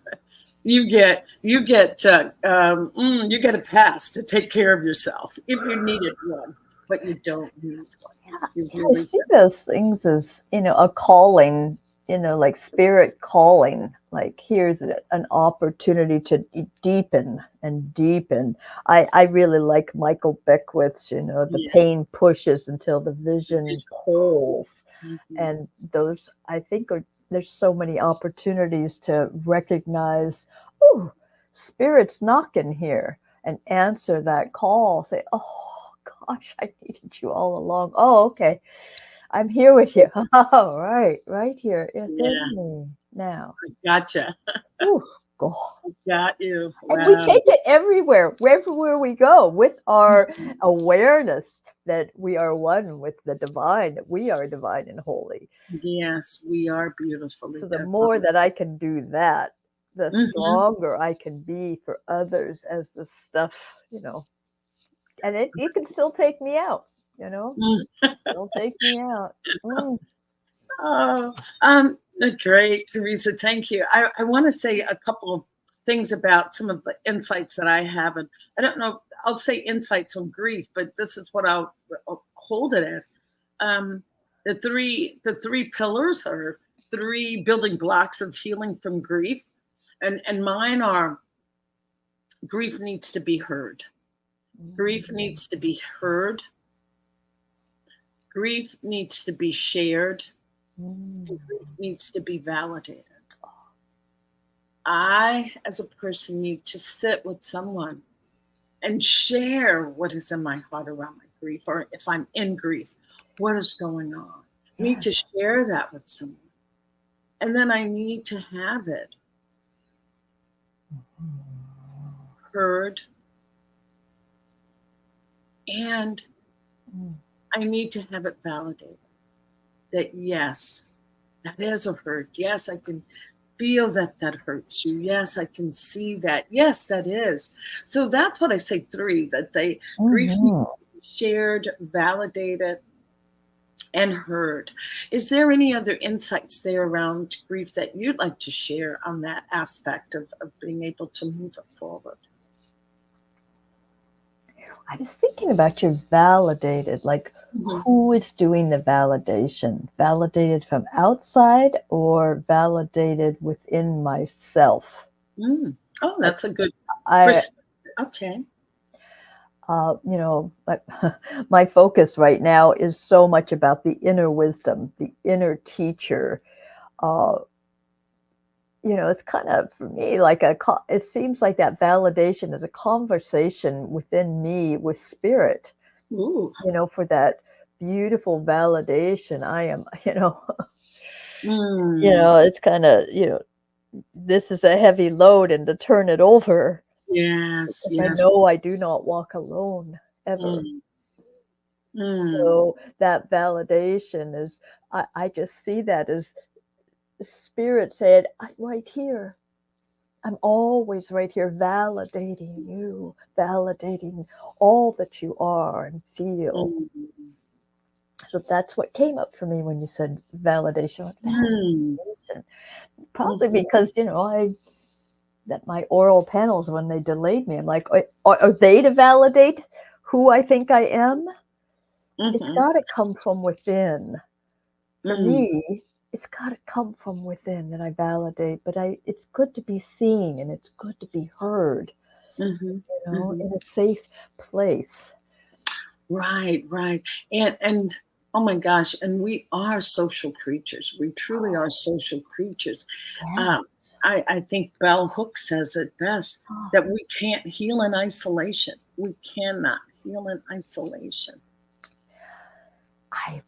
Speaker 2: you get you get a pass to take care of yourself if you needed one, but you don't need one. You
Speaker 3: I
Speaker 2: really
Speaker 3: see those things as, a calling, like spirit calling. Like here's an opportunity to deepen and deepen. I really like Michael Beckwith's, the
Speaker 2: yeah.
Speaker 3: pain pushes until the vision pulls.
Speaker 2: Mm-hmm.
Speaker 3: And those, I think, there's so many opportunities to recognize, oh, spirit's knocking here, and answer that call. Say, oh gosh, I needed you all along. Oh, okay, I'm here with you. Oh, right here
Speaker 2: Yeah,
Speaker 3: within me now.
Speaker 2: gotcha.
Speaker 3: Ooh, God.
Speaker 2: Got you.
Speaker 3: And we
Speaker 2: Wow.
Speaker 3: take it everywhere we go, with our awareness that we are one with the divine, that we are divine and holy.
Speaker 2: Yes, we are beautifully
Speaker 3: So the more
Speaker 2: different.
Speaker 3: that I can do that, the
Speaker 2: Mhm.
Speaker 3: stronger I can be for others as the stuff, and it can still take me out,
Speaker 2: Mm.
Speaker 3: still take me out. Mm.
Speaker 2: Oh, great, Teresa. Thank you. I want to say a couple of things about some of the insights that I have, and I don't know. I'll say insights on grief, but this is what I'll hold it as. Um, the three pillars are three building blocks of healing from grief, and mine are: grief needs to be heard. Grief needs to be heard. Grief needs to be shared. And grief needs to be validated. I, as a person, need to sit with someone and share what is in my heart around my grief, or if I'm in grief, what is going on. I need to share that with someone. And then I need to have it heard, and I need to have it validated that yes, that is a hurt. Yes, I can feel that hurts you. Yes, I can see that. Yes, that is. So that's what I say three, that grief needs
Speaker 3: Mhm.
Speaker 2: to be shared, validated, and heard. Is there any other insights there around grief that you'd like to share on that aspect of being able to move it forward?
Speaker 3: I was thinking about your validated, like
Speaker 2: Mhm.
Speaker 3: who is doing the validation? Validated from outside or validated within myself?
Speaker 2: Mm. Oh,
Speaker 3: Like
Speaker 2: that's a good
Speaker 3: I,
Speaker 2: perspective. Okay.
Speaker 3: but my focus right now is so much about the inner wisdom, the inner teacher. Uh, it's kind of for me like it seems like that validation is a conversation within me with spirit,
Speaker 2: Ooh.
Speaker 3: for that beautiful validation. I am,
Speaker 2: Mm.
Speaker 3: it's kind of, this is a heavy load, and to turn it over,
Speaker 2: Yes,
Speaker 3: because I
Speaker 2: yes.
Speaker 3: know I do not walk alone ever.
Speaker 2: Mm. Mm.
Speaker 3: So that validation is, I just see that as spirit said, I'm right here. I'm always right here, validating you, validating all that you are and feel.
Speaker 2: Mm.
Speaker 3: So that's what came up for me when you said validation.
Speaker 2: Mm.
Speaker 3: Validation. Probably
Speaker 2: Mhm.
Speaker 3: because, that my oral panels, when they delayed me, I'm like, are they to validate who I think I am? It's
Speaker 2: Mhm.
Speaker 3: got to come from within. For
Speaker 2: Mm.
Speaker 3: me, it's got to come from within that I validate. But it's good to be seen, and it's good to be heard,
Speaker 2: Mhm.
Speaker 3: in
Speaker 2: Mhm.
Speaker 3: a safe place.
Speaker 2: Right, right. And oh my gosh, and we are social creatures. We truly are social creatures.
Speaker 3: Yeah.
Speaker 2: Um, I think Bell Hooks says it best,
Speaker 3: Oh,
Speaker 2: that we can't heal in isolation. We cannot heal in isolation.
Speaker 3: I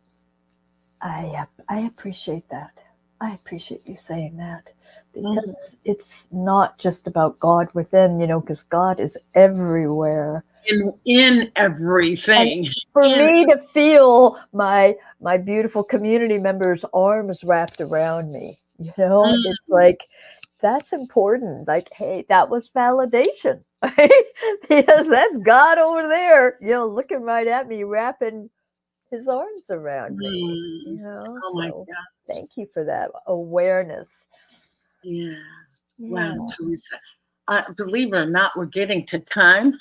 Speaker 3: I appreciate that. I appreciate you saying that,
Speaker 2: Mhm.
Speaker 3: because it's not just about God within, because God is everywhere.
Speaker 2: In
Speaker 3: And
Speaker 2: everything.
Speaker 3: for
Speaker 2: In
Speaker 3: me to feel my beautiful community members' arms wrapped around me, it's
Speaker 2: mm,
Speaker 3: like that's important. Like, hey, that was validation, right? Because that's God over there, looking right at me, wrapping his arms around me,
Speaker 2: mm. Oh my
Speaker 3: so
Speaker 2: gosh.
Speaker 3: thank you for that awareness.
Speaker 2: Yeah.
Speaker 3: Yeah.
Speaker 2: Wow, Teresa. Believe it or not, we're getting to time,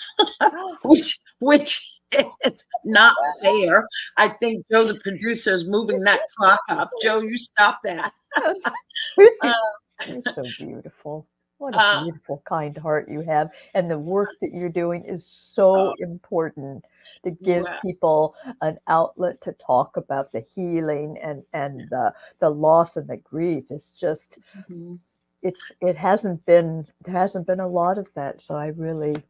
Speaker 2: which is not fair. I think Joe, the producer, is moving that clock up. Joe, you stop that. Uh,
Speaker 3: You're so beautiful. What a
Speaker 2: uh,
Speaker 3: beautiful, kind heart you have. And the work that you're doing is so important to give
Speaker 2: well,
Speaker 3: people an outlet to talk about the healing and the loss and the grief. It's just
Speaker 2: mhm,
Speaker 3: it hasn't been there hasn't been a lot of that. So I really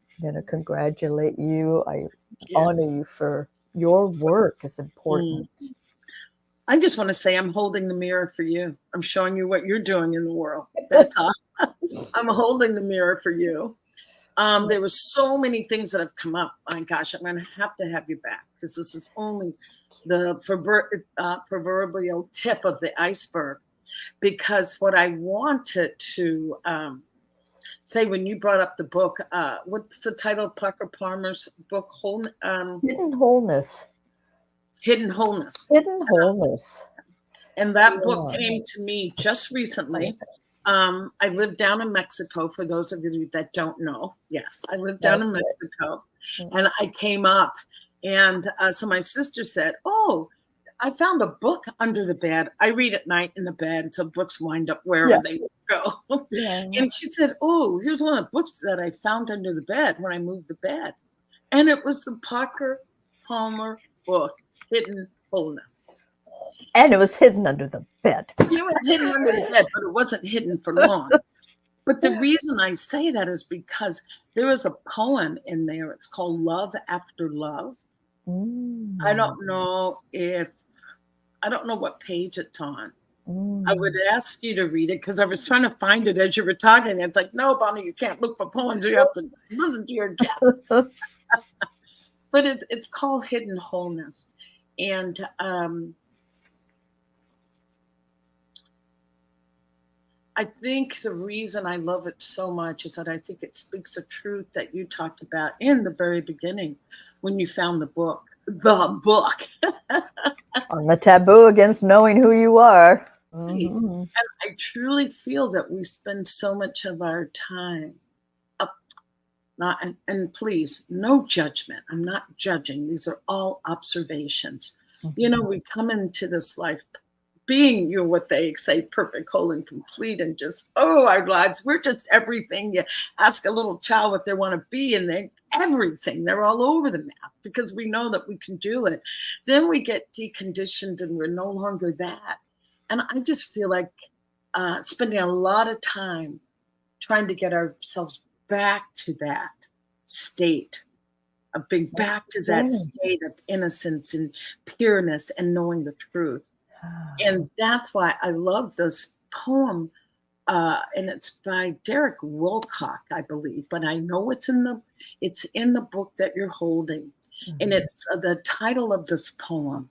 Speaker 3: congratulate you. I
Speaker 2: yeah.
Speaker 3: honor you for your work is
Speaker 2: Mm.
Speaker 3: important.
Speaker 2: I just want to say I'm holding the mirror for you. I'm showing you what you're doing in the world. That's all. I'm holding the mirror for you. There were so many things that have come up. My gosh, I'm going to have you back because this is only the proverbial tip of the iceberg. Because what I wanted to say when you brought up the book, what's the title of Parker Palmer's book,
Speaker 3: Hidden wholeness.
Speaker 2: Hidden Wholeness.
Speaker 3: Hidden wholeness.
Speaker 2: And that book
Speaker 3: Yeah.
Speaker 2: came to me just recently. I lived down in Mexico, for those of you that don't know. Yes, I lived down in
Speaker 3: That's it.
Speaker 2: Mexico. And I came up. And so my sister said, oh, I found a book under the bed. I read at night in the bed until books wind up wherever
Speaker 3: Yeah.
Speaker 2: they go.
Speaker 3: Yeah.
Speaker 2: And she said, oh, here's one of the books that I found under the bed when I moved the bed. And it was the Parker Palmer book, Hidden Wholeness.
Speaker 3: And it was hidden under the bed.
Speaker 2: It was hidden under the bed, but it wasn't hidden for long. But the reason I say that is because there is a poem in there. It's called Love After Love. I don't know what page it's on. I would ask you to read it because I was trying to find it as you were talking. It's like, no, Bonnie, you can't look for poems. You have to listen to your guests. But it's called Hidden Wholeness. And I think the reason I love it so much is that I think it speaks the truth that you talked about in the very beginning when you found the book. The book.
Speaker 3: On the taboo against knowing who you are. Mm-hmm.
Speaker 2: And I truly feel that we spend so much of our time and please, no judgment. I'm not judging. These are all observations.
Speaker 3: Mm-hmm.
Speaker 2: We come into this life being what they say, perfect, whole, and complete, and just, our lives, we're just everything. You ask a little child what they want to be, and they're everything. They're all over the map because we know that we can do it. Then we get deconditioned and we're no longer that. And I just feel like spending a lot of time trying to get ourselves back to that state of being back to that state of innocence and pureness and knowing the truth. And that's why I love this poem. And it's by Derek Wilcock, I believe, but I know it's in the book that you're holding. And it's the title of this poem.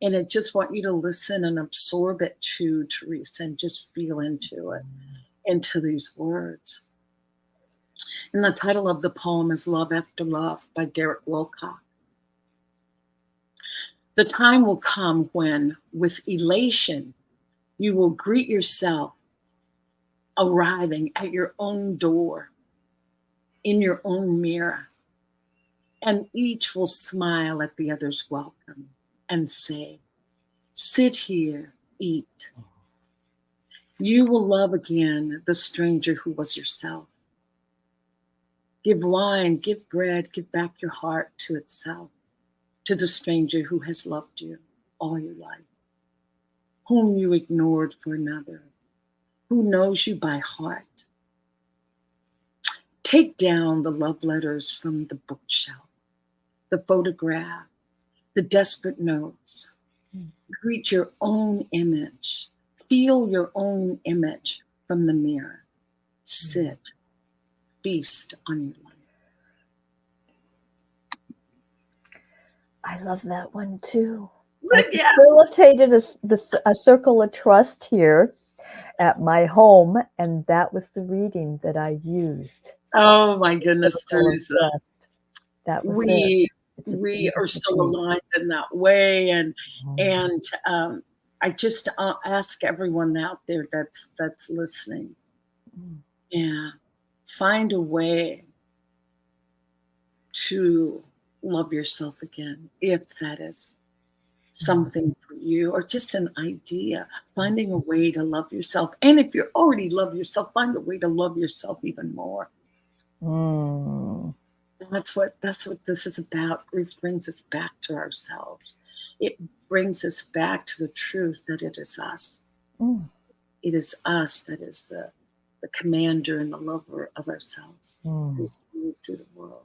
Speaker 2: And I just want you to listen and absorb it too, Teresa, and just feel into it, into these words. And the title of the poem is Love After Love by Derek Wilcock. The time will come when, with elation, you will greet yourself arriving at your own door, in your own mirror, and each will smile at the other's welcome and say, sit here, eat. You will love again the stranger who was yourself. Give wine, give bread, give back your heart to itself, to the stranger who has loved you all your life, whom you ignored for another, who knows you by heart. Take down the love letters from the bookshelf, the photograph, the desperate notes. Greet your own image. Feel your own image from the mirror. Sit, feast on your life.
Speaker 3: I love that one too.
Speaker 2: Yes.
Speaker 3: I facilitated a circle of trust here at my home, and that was the reading that I used.
Speaker 2: Oh my goodness, Teresa.
Speaker 3: That was
Speaker 2: we are so aligned in that way, and I just ask everyone out there that's listening, Yeah. Find a way to love yourself again, if that is something for you, or just an idea, finding a way to love yourself. And if you already love yourself, find a way to love yourself even more.
Speaker 3: Mm.
Speaker 2: That's what this is about. Grief brings us back to ourselves. It brings us back to the truth that it is us.
Speaker 3: Mm.
Speaker 2: It is us that is the commander and the lover of ourselves who's moved through the world.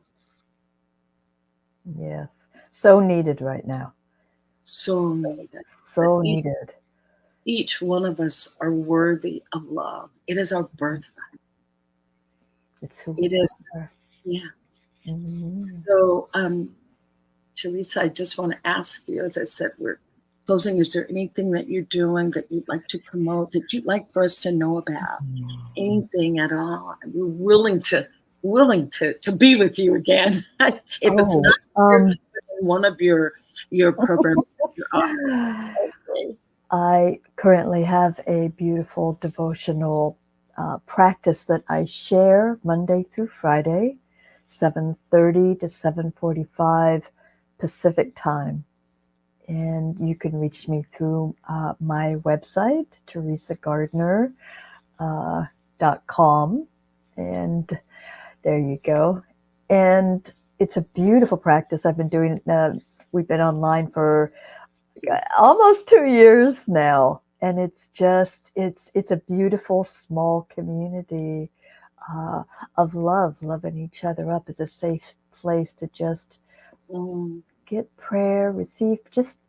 Speaker 3: Yes. So needed right now.
Speaker 2: So needed.
Speaker 3: So needed.
Speaker 2: Each one of us are worthy of love. It is our birthright.
Speaker 3: It's who
Speaker 2: It
Speaker 3: we
Speaker 2: is.
Speaker 3: are.
Speaker 2: Yeah.
Speaker 3: Mm.
Speaker 2: So, Teresa, I just want to ask you, as I said, we're closing. Is there anything that you're doing that you'd like to promote, that you'd like for us to know about? Anything at all? We're willing to be with you again. If it's not here, one of your programs that you're on. Okay.
Speaker 3: I currently have a beautiful devotional practice that I share Monday through Friday, 7:30 to 7:45 Pacific time. And you can reach me through my website, teresagardiner.com. And there you go. And it's a beautiful practice. I've been doing it. We've been online for almost 2 years now. And it's a beautiful small community of loving each other up. It's a safe place to just get prayer, receive, just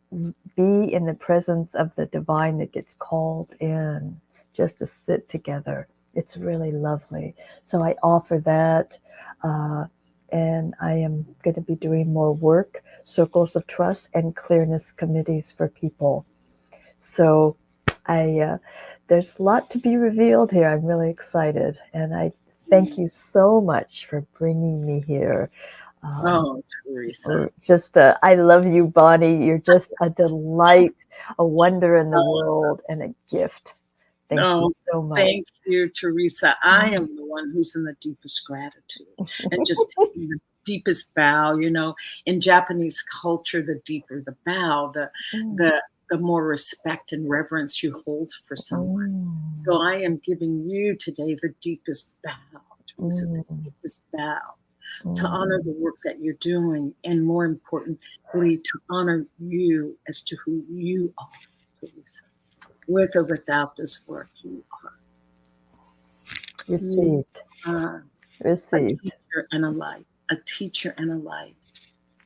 Speaker 3: be in the presence of the divine that gets called in, just to sit together. It's really lovely. So I offer that, and I am going to be doing more work, circles of trust and clearness committees for people. So there's a lot to be revealed here. I'm really excited, and I thank you so much for bringing me here.
Speaker 2: Teresa.
Speaker 3: Just, I love you, Bonnie. You're just a delight, a wonder in the world, and a gift. Thank you so much.
Speaker 2: Thank you, Teresa. I am the one who's in the deepest gratitude and just taking the deepest bow. You know, in Japanese culture, the deeper the bow, the more respect and reverence you hold for someone. So I am giving you today the deepest bow, Teresa, the deepest bow. To honor the work that you're doing, and more importantly, to honor you as to who you are, Teresa. With or without this work, you are.
Speaker 3: Received. Received.
Speaker 2: A teacher and a light. A teacher and a light.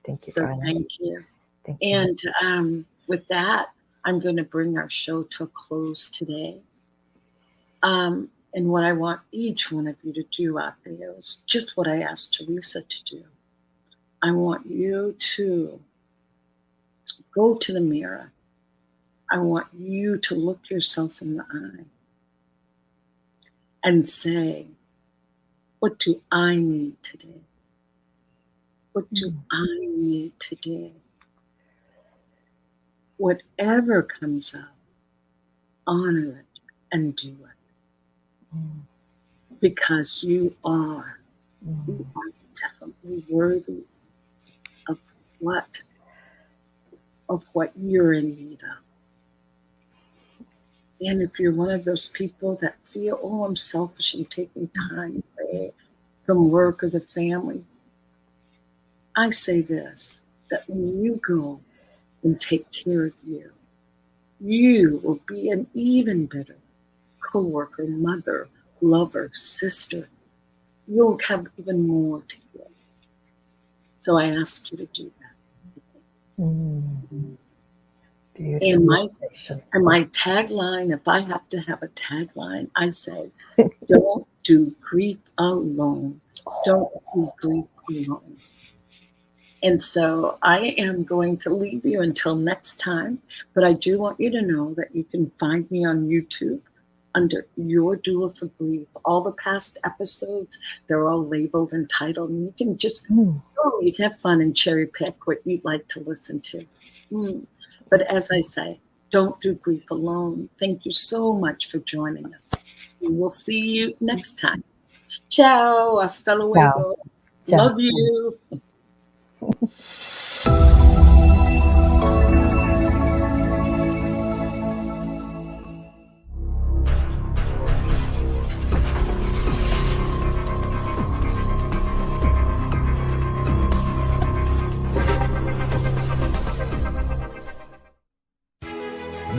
Speaker 3: Thank you,
Speaker 2: So thank you.
Speaker 3: Thank you.
Speaker 2: And with that, I'm going to bring our show to a close today. And what I want each one of you to do out there is just what I asked Teresa to do. I want you to go to the mirror. I want you to look yourself in the eye and say, what do I need today? What do I need today? Whatever comes up, honor it and do it. Because you are definitely worthy of what you're in need of. And if you're one of those people that feel, oh, I'm selfish and taking time away from work or the family, I say this, that when you go and take care of you, you will be an even better coworker, mother, lover, sister. You'll have even more to give. So I ask you to do that. And my tagline, if I have to have a tagline, I say, don't do grief alone. Don't do grief alone. And so I am going to leave you until next time, but I do want you to know that you can find me on YouTube under Your Doula for Grief. All the past episodes, they're all labeled and titled, and you can just you can have fun and cherry pick what you'd like to listen to. But as I say, don't do grief alone. Thank you so much for joining us. We will see you next time. Ciao. Hasta luego.
Speaker 3: Ciao.
Speaker 2: Love you.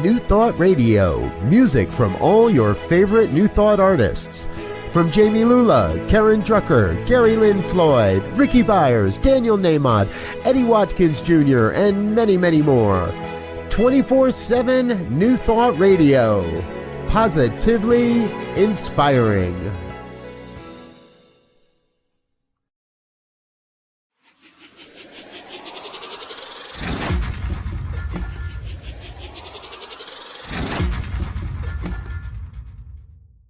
Speaker 1: New Thought Radio, music from all your favorite New Thought artists. From Jamie Lula, Karen Drucker, Gary Lynn Floyd, Ricky Byers, Daniel Namod, Eddie Watkins Jr., and many, many more. 24/7 New Thought Radio. Positively inspiring.